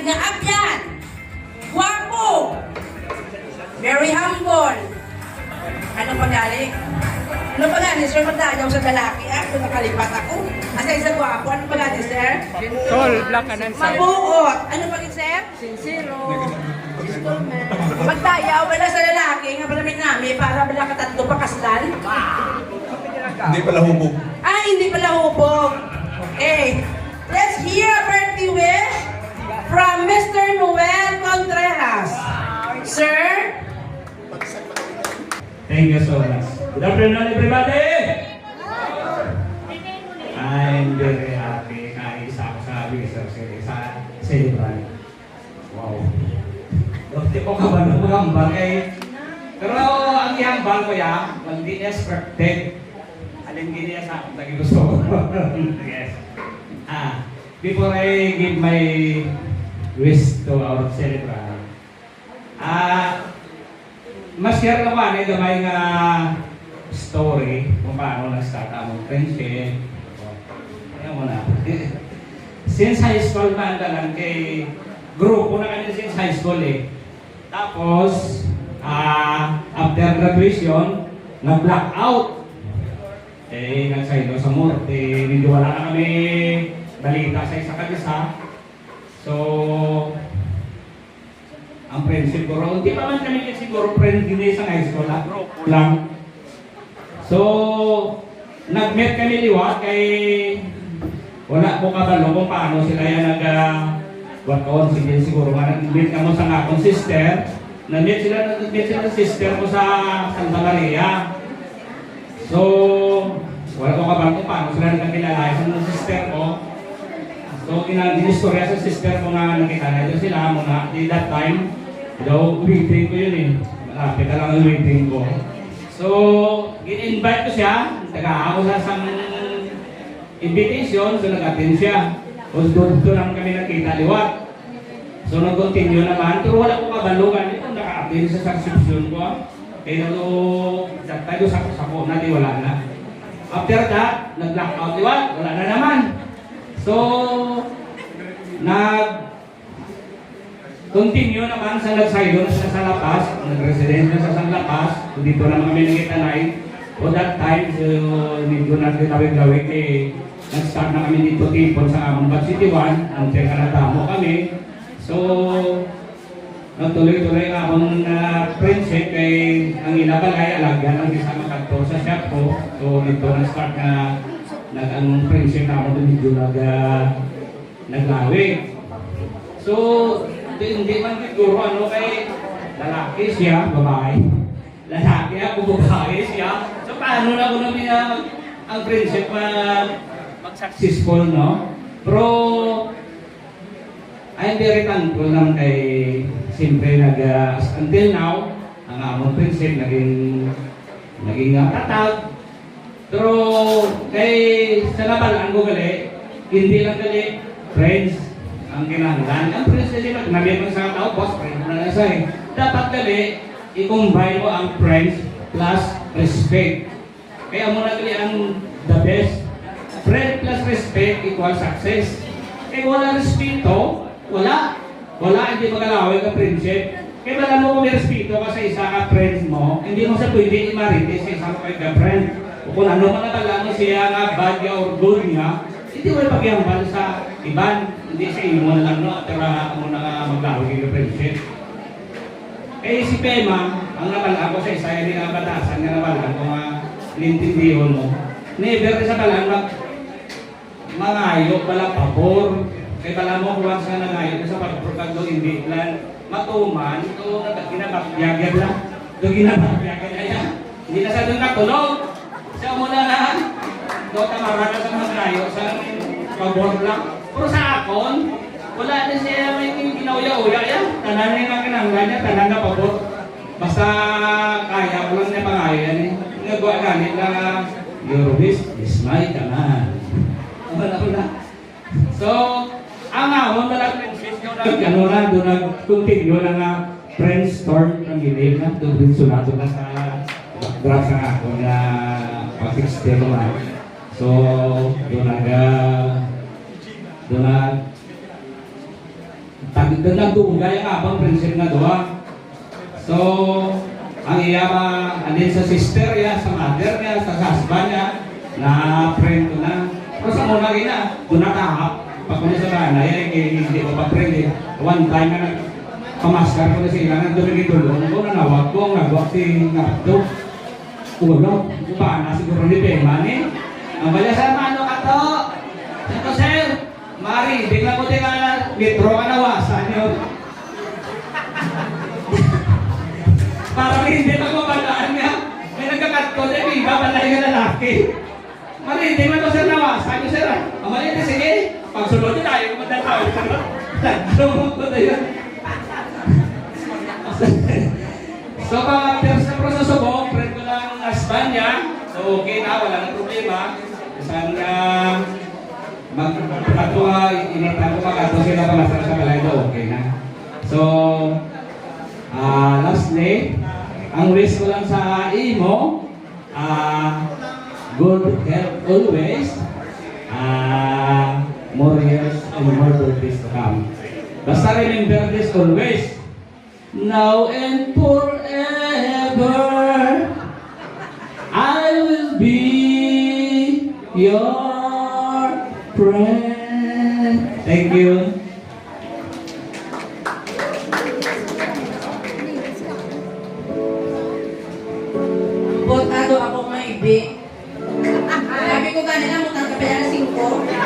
nga abyan, guwapo, very humble. Ano pagaling? Ano pagaling, sir? Magdayaw sa lalaki, kung nakalipat ako. Asay sa guwapo, ano pagaling, sir? Tol, black kanan sir. Mabuot. Ano pagaling, sir? Sincero. Magdayaw, wala sa lalaki, nga pala namin, para wala katatlo pa kaslan. Hindi pala hubog. Ah, hindi pala hubog. Okay. Let's hear a birthday wish from Mr. Noel Contreras. Sir? Thank you so much. Good afternoon, everybody! I'm very happy na isa ako sa Visitor Series sa Celebrant. Wow. Dokti ko ka ba ng magambang eh. Pero ang ihambang ko yan, hindi niya expected. Alin niya sa akin, lagi gusto ko. Yes. Before I give my wish to our celebrant, mas-share na ba na may nga story kung paano nag-start ang friendship. Kaya mo na. Since high school man lang kay grupo na kami since high school eh. Tapos, after graduation, nag-blackout. Eh, nagsaydo sa morte. Medyo wala na kami balita sa isa kagisa. So, ang friendship ko, hindi pa man kami siguro friend din sa high school, grupo lang. So, nag-meet kami liwat kay wala po kabalo kung paano sila yan nag-work-on. Sige, siguro nag-meet ka mo sa akong sister. Nag-meet sila ng sister ko sa Santa Maria. So, wala ko kabalo kung paano sila nagkakilala sa sister ko. So, ginistorya sa sister ko nga nakita na ito sila muna. At that time, daw, waiting ko yun eh. Malapit na lang ang waiting ko. So, gin-invite ko siya. Nag-aako sa isang invitation. So, nag-attend siya. So, doon lang kami nakita liwat. So, nag-continue naman. Pero wala ko kabalugan. Ito, naka-attend sa reception ko. Kaya that time, sa ko na, di wala na. After that, nag-blackout liwat. Wala na naman. So, nag-continue naman sa nag-sidon sa labas, nag-resident na sa San Lapas, so dito naman kami nangitanay. So that time, so, dito natin tawid-lawid eh, nag-start na kami dito tipon sa among Bad City 1, ang tiyang kanatamo kami. So, nagtuloy-tuloy nga akong friendship kay ang inabalay, alagyan ang isang makagto sa shop ko. So, dito nag-start na ang friendship na ako doon medyo naglawi. So, hindi man siguro ano kay lalaki siya, babae. Lalaki ako, babae siya. So, paano na ko namin ang friendship mag-successful, no? Pero, I'm very thankful naman kay siyempre until now, ang among friendship naging tatag. Pero kay sa nabalaan ko gali, hindi lang gali friends ang kinahanglan. Ang friends kasi nabi mo sa tao, boss, friend mo na nasa eh. Dapat gali, i-combine mo ang friends plus respect. Kaya mo na gali ang the best. Friend plus respect equal success. Kaya wala respeto, wala, hindi magalawin ka friendship. Kaya wala mo kung may respeto ka sa isa ka friends mo, hindi mo sa pwede i-marites sa isa mo kay friend. Kung ano man natala mo siya nga bad niya or good niya, hindi mo ipagyambal sa iban, hindi sa imo na lang, no? Pero mo na maglawag yung friendship. Eh si Pema, ang nabalaan ko sa isa, hindi nga batasan nga nabalaan ko nga nintindiyon mo. Never sa balaan mangayo, pala pabor. Kaya pala mo kung sa nangayo sa pagpurkag doon, hindi lang matuman, ito ginabakyagan lang. Ito ginabakyagan na yan. Hindi na sa doon natulog. Siya muna na, tamara na sa mga kayo, sa pabor lang. Pero sa akon, wala na siya may ginauya-uya yan. Tanan na yung kinanglan niya, tanan na pabor. Basta kaya ko lang niya pangayo yan eh. Nagawa ganit na, your wish is my command. Wala. So, ang awon na lang ano na, doon nag-continue na nga brainstorm ng gilim na, doon sulado na sa backdrop sa ako na pag-extend na. So, nagdugay ang abang prinsip nga doha. So, ang iya andin sa sister niya, sa mother niya, sa husband niya, na friend ko na. Pero sa muna gina, doon nakahap. Pag kung sa kanay, hindi ko pa friend eh. One time na pamaskar ko na sila, nandun nagitulong ko, nanawag ko, nagwag si Nardo. Ulo, upaan na siguro ni Pema ni. Ang bala sa mano ka to. Ito sir, Mari, bigla ko din na metro ka nawasan yun. Parang hindi na mabalaan niya. May nagkakat ko, di ba balay ka lalaki. Mari, hindi mo ito sir nawasan yun sir. Ang mali, sige, pagsunod din tayo, kumadalaw. Nagsunod ko na yun. So, pag-terms na proseso, friend ko lang ang husband niya. So, okay na, wala nang problema. Saan na initan ko makato sila palasar sa balay do, okay na. So, lastly, ang wish ko lang sa imo, good health always, more years and more birthdays to come. Basta remember this always, now and forever, I will be your friend. Thank you. Botado ako may ibi. Sabi ko kanina, mutang kapila na 5.